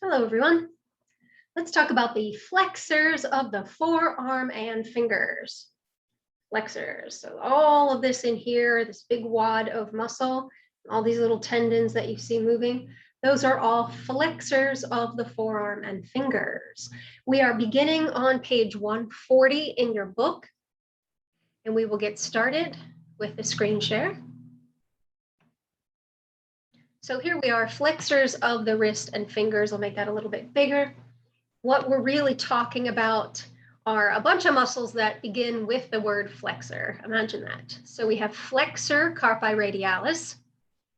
Hello, everyone. Let's talk about the flexors of the forearm and fingers. Flexors. So all of this in here, this big wad of muscle, all these little tendons that you see moving, those are all flexors of the forearm and fingers. We are beginning on page 140 in your book, and we will get started with the screen share. So here we are, flexors of the wrist and fingers. I'll make that a little bit bigger. What we're really talking about are a bunch of muscles that begin with the word flexor. Imagine that. So we have flexor carpi radialis.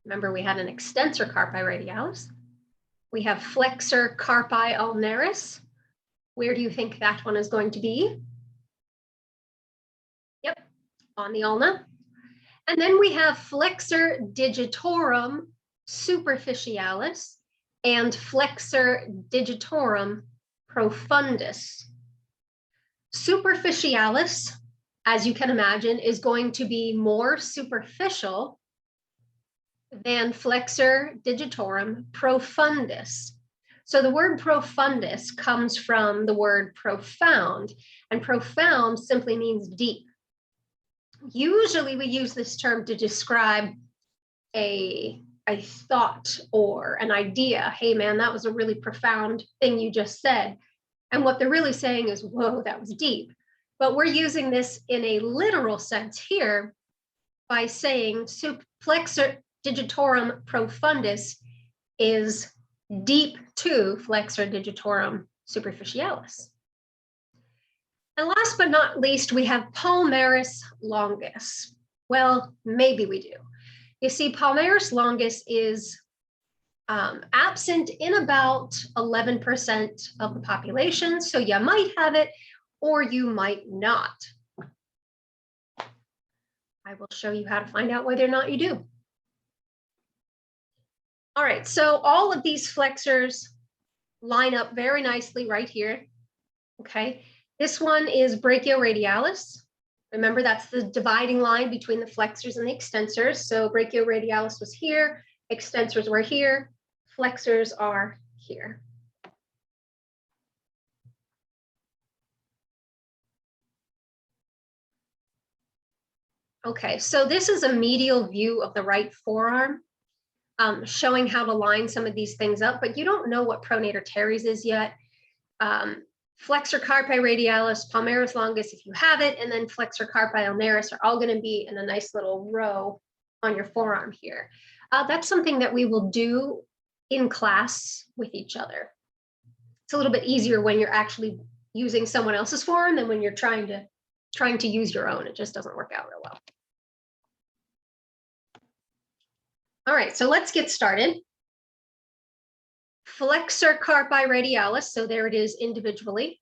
Remember, we had an extensor carpi radialis. We have flexor carpi ulnaris. Where do you think that one is going to be? Yep, on the ulna. And then we have flexor digitorum superficialis and flexor digitorum profundus. Superficialis, as you can imagine, is going to be more superficial than flexor digitorum profundus. So the word profundus comes from the word profound, and profound simply means deep. Usually we use this term to describe a thought or an idea. Hey man, that was a really profound thing you just said. And what they're really saying is, whoa, that was deep. But we're using this in a literal sense here by saying flexor digitorum profundus is deep to flexor digitorum superficialis. And last but not least, we have palmaris longus. Well, maybe we do. You see, palmaris longus is absent in about 11% of the population, so you might have it or you might not. I will show you how to find out whether or not you do. All right, so all of these flexors line up very nicely right here, okay? This one is brachioradialis. Remember, that's the dividing line between the flexors and the extensors. So brachioradialis was here, extensors were here, flexors are here. Okay, so this is a medial view of the right forearm, showing how to line some of these things up, but you don't know what pronator teres is yet. Flexor carpi radialis, palmaris longus, if you have it, and then flexor carpi ulnaris are all going to be in a nice little row on your forearm here. That's something that we will do in class with each other. It's a little bit easier when you're actually using someone else's forearm than when you're trying to use your own. It just doesn't work out real well. All right, so let's get started. Flexor carpi radialis, so there it is individually.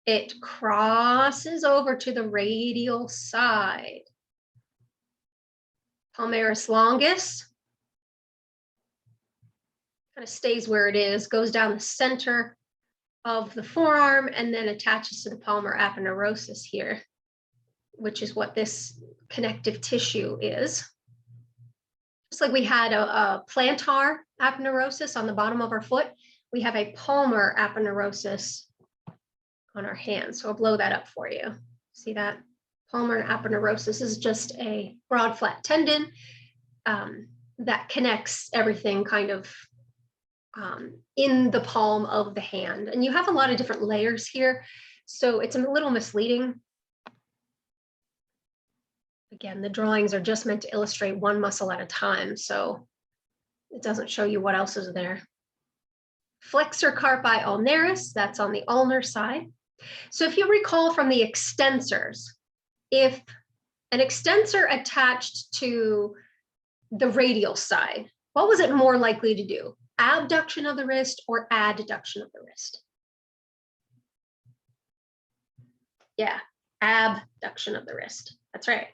It crosses over to the radial side. Palmaris longus kind of stays where it is, goes down the center of the forearm, and then attaches to the palmar aponeurosis here, which is what this connective tissue is. Just like we had a plantar aponeurosis on the bottom of our foot, we have a palmar aponeurosis on our hand. So I'll blow that up for you. See that? Palmar aponeurosis is just a broad flat tendon that connects everything kind of in the palm of the hand. And you have a lot of different layers here, so it's a little misleading. Again, the drawings are just meant to illustrate one muscle at a time, so it doesn't show you what else is there. Flexor carpi ulnaris, that's on the ulnar side. So if you recall from the extensors, if an extensor attached to the radial side, what was it more likely to do? Abduction of the wrist or adduction of the wrist? Yeah, abduction of the wrist. That's right.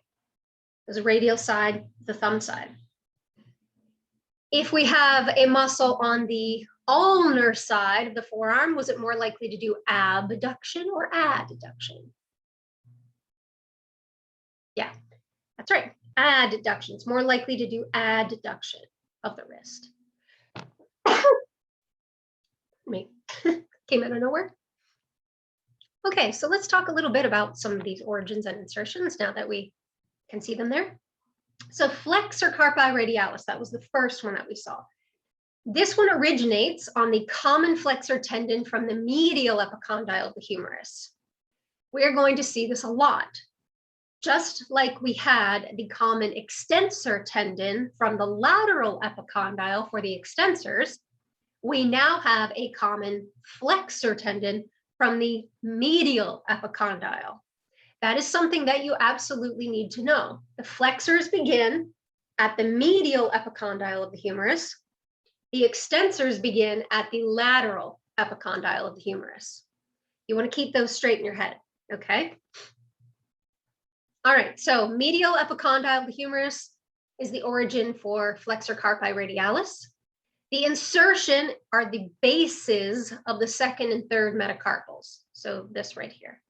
There's a radial side, the thumb side. If we have a muscle on the ulnar side of the forearm, was it more likely to do abduction or adduction? Yeah, that's right. Adduction. It's more likely to do adduction of the wrist. Me. Came out of nowhere. Okay, so let's talk a little bit about some of these origins and insertions now that we can see them there. So flexor carpi radialis, that was the first one that we saw. This one originates on the common flexor tendon from the medial epicondyle of the humerus. We're going to see this a lot. Just like we had the common extensor tendon from the lateral epicondyle for the extensors, we now have a common flexor tendon from the medial epicondyle. That is something that you absolutely need to know. The flexors begin at the medial epicondyle of the humerus. The extensors begin at the lateral epicondyle of the humerus. You want to keep those straight in your head, okay? All right, so medial epicondyle of the humerus is the origin for flexor carpi radialis. The insertion are the bases of the second and third metacarpals. So this right here.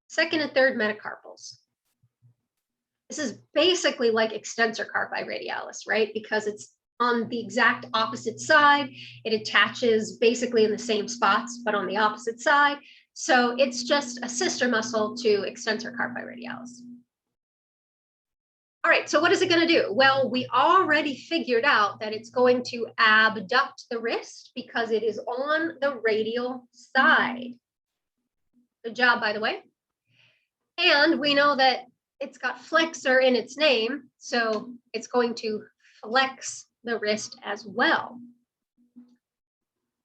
Second and third metacarpals. This is basically like extensor carpi radialis, right? Because it's on the exact opposite side. It attaches basically in the same spots, but on the opposite side. So it's just a sister muscle to extensor carpi radialis. All right, so what is it going to do? Well, we already figured out that it's going to abduct the wrist because it is on the radial side. Good job, by the way. And we know that it's got flexor in its name, so it's going to flex the wrist as well.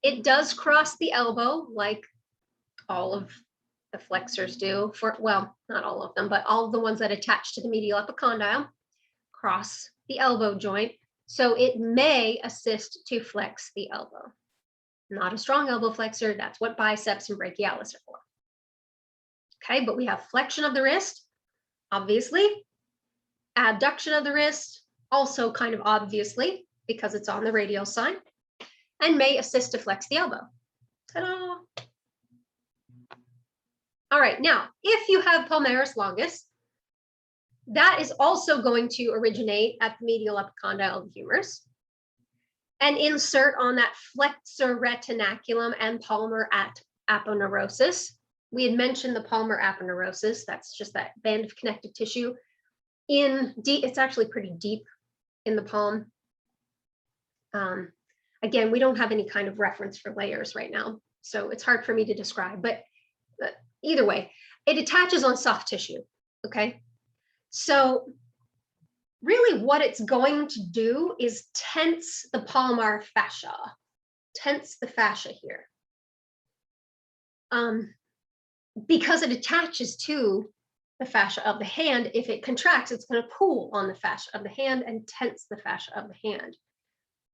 It does cross the elbow like all of the flexors do, for, well, not all of them, but all of the ones that attach to the medial epicondyle cross the elbow joint, so it may assist to flex the elbow. Not a strong elbow flexor, that's what biceps and brachialis are for. Okay, but we have flexion of the wrist, obviously. Abduction of the wrist, also kind of obviously, because it's on the radial side, and may assist to flex the elbow. Ta-da! All right, now, if you have palmaris longus, that is also going to originate at the medial epicondyle of the humerus and insert on that flexor retinaculum and palmar aponeurosis. We had mentioned the palmar aponeurosis. That's just that band of connective tissue in deep. It's actually pretty deep in the palm. Again, we don't have any kind of reference for layers right now, so it's hard for me to describe, but either way, it attaches on soft tissue, okay? So really what it's going to do is tense the palmar fascia, tense the fascia here. Because it attaches to the fascia of the hand, if it contracts, it's going to pull on the fascia of the hand and tense the fascia of the hand.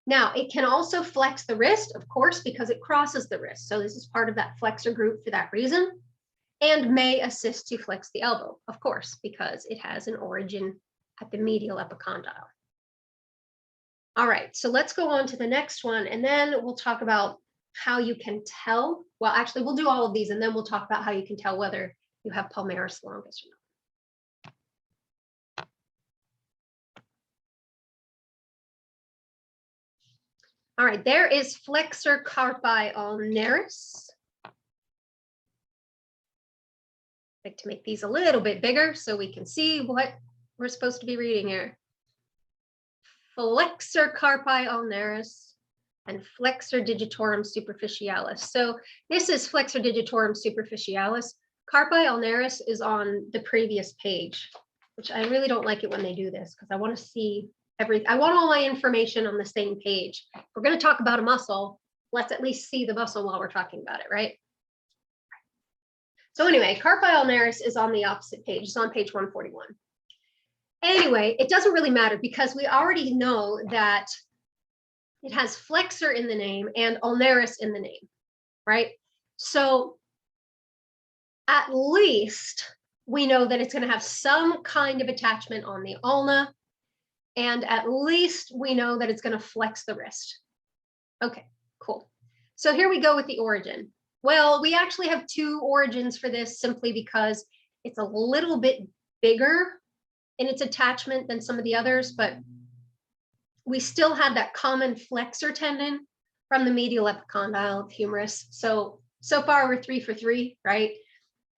Now, it can also flex the wrist, of course, because it crosses the wrist. So this is part of that flexor group for that reason, and may assist to flex the elbow, of course, because it has an origin at the medial epicondyle. All right, so let's go on to the next one, and then we'll talk about how you can tell. Well, actually, we'll do all of these, and then we'll talk about how you can tell whether you have palmaris longus or not. All right, there is flexor carpi ulnaris. I like to make these a little bit bigger so we can see what we're supposed to be reading here. Flexor carpi ulnaris and flexor digitorum superficialis. So this is flexor digitorum superficialis. Carpi ulnaris is on the previous page, which I really don't like it when they do this because I want to see everything. I want all my information on the same page. If we're going to talk about a muscle, let's at least see the muscle while we're talking about it, right? So anyway, carpi ulnaris is on the opposite page. It's on page 141. Anyway, it doesn't really matter because we already know that it has flexor in the name and ulnaris in the name, right? So at least we know that it's going to have some kind of attachment on the ulna, and at least we know that it's going to flex the wrist. Okay, cool. So here we go with the origin. Well, we actually have two origins for this simply because it's a little bit bigger in its attachment than some of the others, but we still have that common flexor tendon from the medial epicondyle of the humerus. So far we're 3 for 3, right?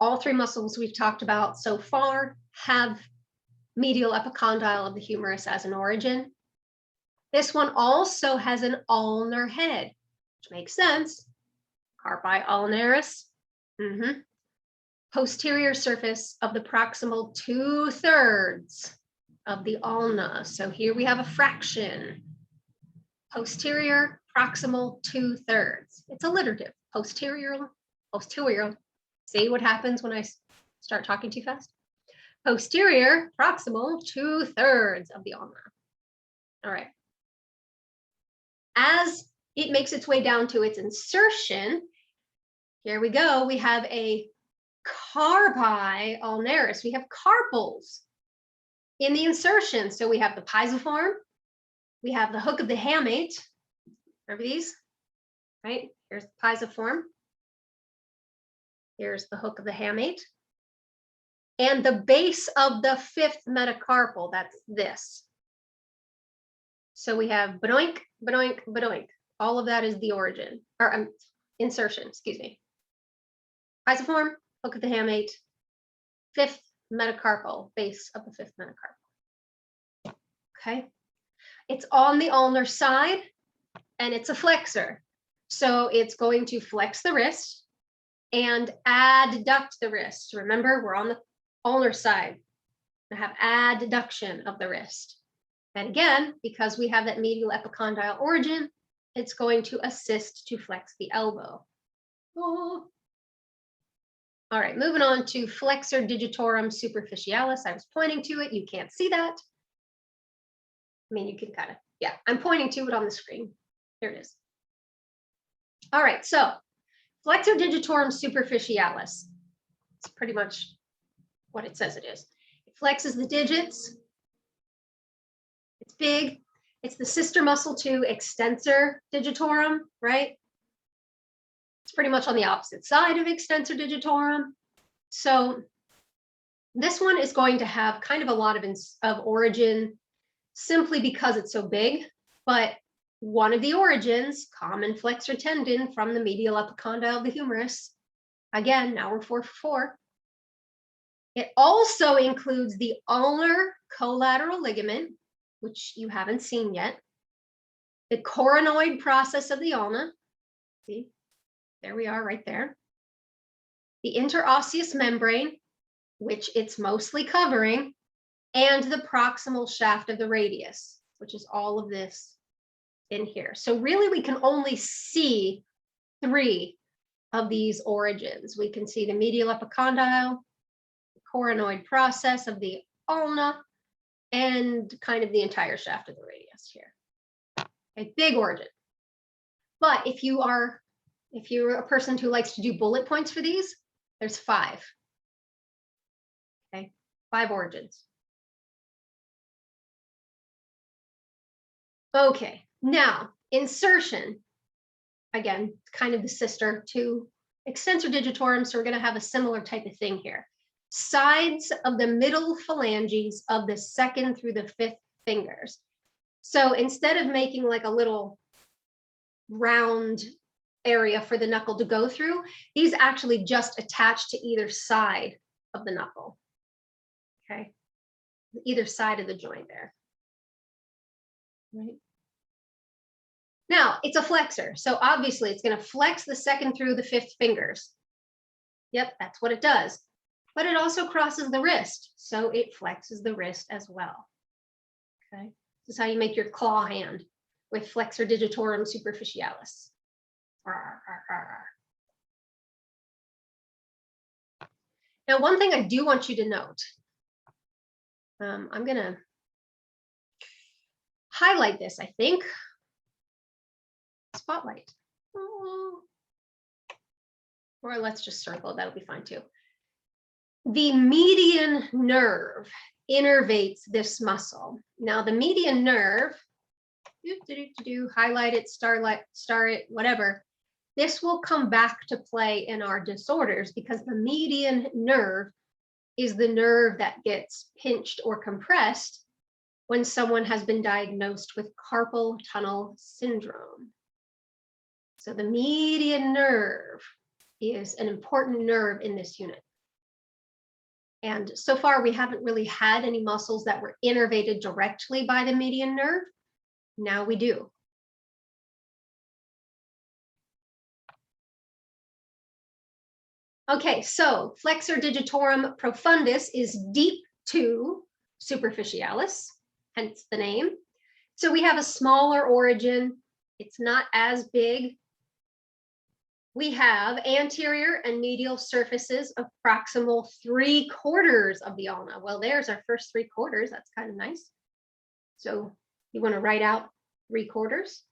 All three muscles we've talked about so far have medial epicondyle of the humerus as an origin. This one also has an ulnar head, which makes sense. Carpi ulnaris. Posterior surface of the proximal 2/3 of the ulna. So here we have a fraction. Posterior, proximal 2/3. It's alliterative. Posterior. See what happens when I start talking too fast? Posterior, proximal 2/3 of the ulna. All right. As it makes its way down to its insertion, here we go. We have a carpi ulnaris. We have carpals in the insertion. So we have the pisiform, we have the hook of the hamate. Remember these, right? Here's the pisiform. Here's the hook of the hamate. And the base of the 5th metacarpal, that's this. So we have badoink, badoink, badoink. All of that is the origin, or insertion, excuse me. Pisiform, hook of the hamate, 5th metacarpal, base of the 5th metacarpal. Okay. It's on the ulnar side, and it's a flexor. So it's going to flex the wrist and adduct the wrist. Remember, we're on the ulnar side. We have adduction of the wrist. And again, because we have that medial epicondyle origin, it's going to assist to flex the elbow. Oh. All right, moving on to flexor digitorum superficialis. I was pointing to it. You can't see that. I mean, you can kind of, yeah, I'm pointing to it on the screen. Here it is. All right, so flexor digitorum superficialis. It's pretty much what it says it is. It flexes the digits. It's big. It's the sister muscle to extensor digitorum, right? It's pretty much on the opposite side of extensor digitorum. So this one is going to have kind of a lot of origin simply because it's so big, but one of the origins, common flexor tendon from the medial epicondyle of the humerus. Again, now we're 4 for 4. It also includes the ulnar collateral ligament, which you haven't seen yet, the coronoid process of the ulna. See, there we are right there. The interosseous membrane, which it's mostly covering, and the proximal shaft of the radius, which is all of this in here. So really we can only see 3 of these origins. We can see the medial epicondyle, the coronoid process of the ulna, and kind of the entire shaft of the radius here. A big origin. But if you're a person who likes to do bullet points for these, there's 5. Okay, 5 origins. Okay, now insertion, again, kind of the sister to extensor digitorum, so we're going to have a similar type of thing here. Sides of the middle phalanges of the 2nd through the 5th fingers. So instead of making like a little round area for the knuckle to go through, these actually just attach to either side of the knuckle. Okay, either side of the joint there. Right. Now, it's a flexor, so obviously it's going to flex the 2nd through the 5th fingers. Yep, that's what it does. But it also crosses the wrist, so it flexes the wrist as well. Okay, this is how you make your claw hand with flexor digitorum superficialis. Now, one thing I do want you to note, I'm going to highlight this, I think. Spotlight. Oh. Or let's just circle, that'll be fine too. The median nerve innervates this muscle. Now the median nerve, highlight it, star it, whatever. This will come back to play in our disorders because the median nerve is the nerve that gets pinched or compressed when someone has been diagnosed with carpal tunnel syndrome. So the median nerve is an important nerve in this unit. And so far, we haven't really had any muscles that were innervated directly by the median nerve. Now we do. Okay, so flexor digitorum profundus is deep to superficialis, hence the name. So we have a smaller origin. It's not as big. We have anterior and medial surfaces of proximal 3/4 of the ulna. Well, there's our first 3/4. That's kind of nice. So you want to write out 3/4.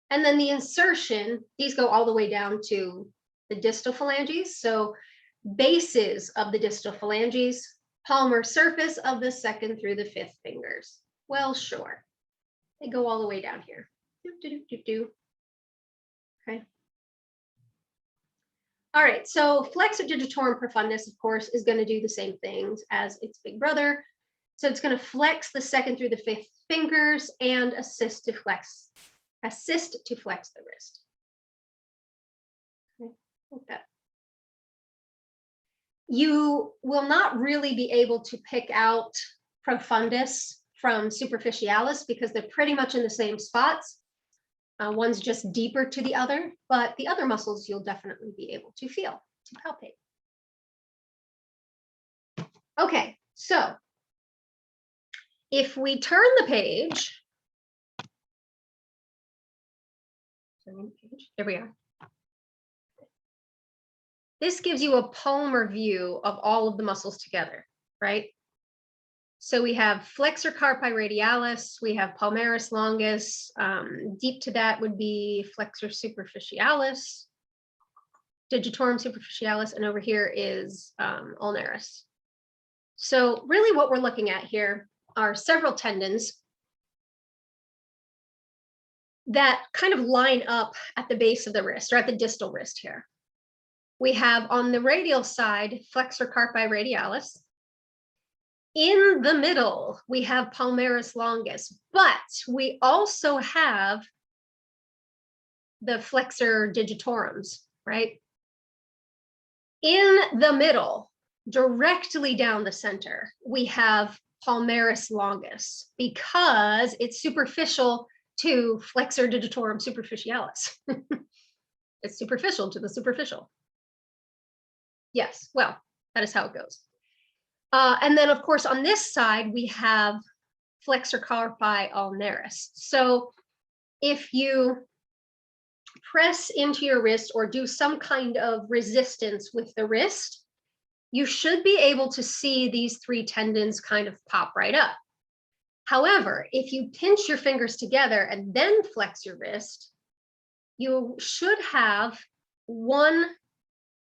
And then the insertion, these go all the way down to the distal phalanges. So bases of the distal phalanges, palmar surface of the 2nd through the 5th fingers. Well, sure. They go all the way down here. Okay. All right, so flexor digitorum profundus, of course, is going to do the same things as its big brother. So it's going to flex the 2nd through the 5th fingers and assist to flex the wrist. Okay, like that. You will not really be able to pick out profundus from superficialis because they're pretty much in the same spots. One's just deeper to the other, but the other muscles you'll definitely be able to feel, to palpate. Okay, so if we turn the page, here we are. This gives you a palmar view of all of the muscles together, right? So we have flexor carpi radialis, we have palmaris longus, deep to that would be flexor superficialis, digitorum superficialis, and over here is ulnaris. So really what we're looking at here are several tendons that kind of line up at the base of the wrist or at the distal wrist here. We have on the radial side, flexor carpi radialis. In the middle, we have palmaris longus, but we also have the flexor digitorums, right? In the middle, directly down the center, we have palmaris longus because it's superficial to flexor digitorum superficialis. It's superficial to the superficial. Yes, well, that is how it goes. And then, of course, on this side, we have flexor carpi ulnaris. So if you press into your wrist or do some kind of resistance with the wrist, you should be able to see these 3 tendons kind of pop right up. However, if you pinch your fingers together and then flex your wrist, you should have one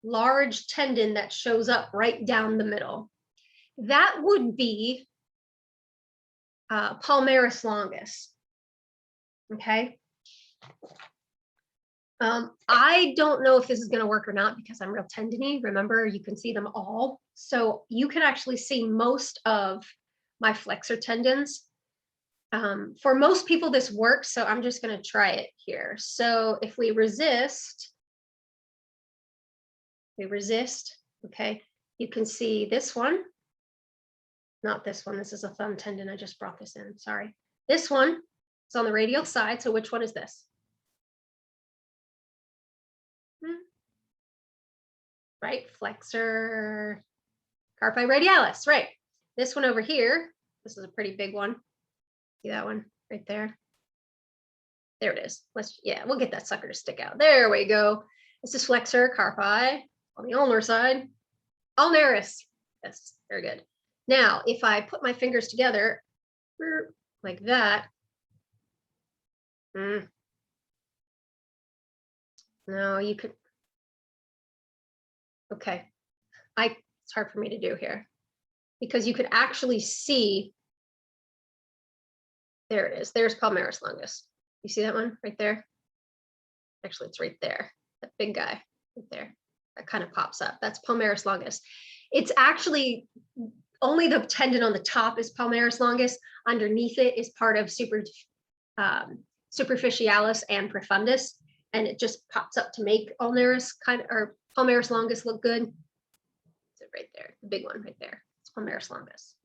large tendon that shows up right down the middle. That would be palmaris longus. Okay. I don't know if this is going to work or not because I'm real tendony. Remember, you can see them all. So you can actually see most of my flexor tendons. For most people, this works. So I'm just going to try it here. So if we resist, okay, you can see this one. Not this one. This is a thumb tendon. I just brought this in. Sorry. This one is on the radial side. So which one is this? Right? Flexor carpi radialis. Right. This one over here. This is a pretty big one. See that one right there? There it is. We'll get that sucker to stick out. There we go. This is flexor carpi on the ulnar side. Ulnaris. Yes, very good. Now, if I put my fingers together like that, no, you could, okay. It's hard for me to do here because you could actually see, there it is. There's palmaris longus. You see that one right there? Actually, it's right there. That big guy right there. That kind of pops up. That's palmaris longus. It's actually only the tendon on the top is palmaris longus. Underneath it is part of superficialis and profundus, and it just pops up to make ulnaris or palmaris longus look good. So right there, the big one right there. It's palmaris longus.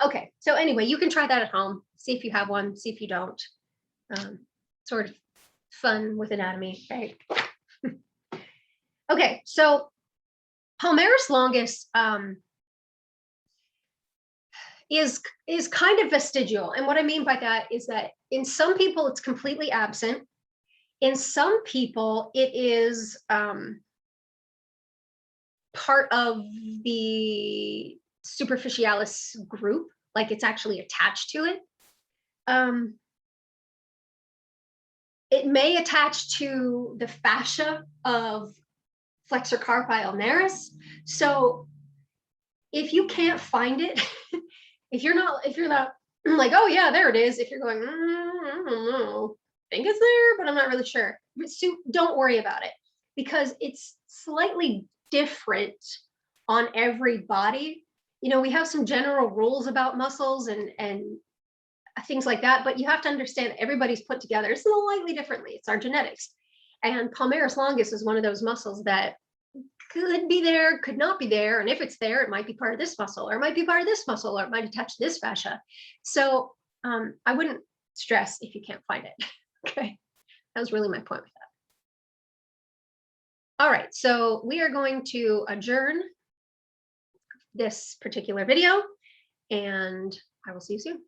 Okay, so anyway, you can try that at home. See if you have one, see if you don't. Sort of fun with anatomy, right? Okay, so palmaris longus is kind of vestigial. And what I mean by that is that in some people, it's completely absent. In some people, it is part of the superficialis group, like it's actually attached to it. It may attach to the fascia of flexor carpi ulnaris. So if you can't find it, if you're not like, oh yeah, there it is. If you're going, I don't know, I think it's there, but I'm not really sure. Don't worry about it, because it's slightly different on every body. You know, we have some general rules about muscles and things like that, but you have to understand everybody's put together slightly differently. It's our genetics. And palmaris longus is one of those muscles that could be there, could not be there. And if it's there, it might be part of this muscle, or it might be part of this muscle, or it might attach to this fascia. So I wouldn't stress if you can't find it. Okay, that was really my point with that. All right, so we are going to adjourn this particular video, and I will see you soon.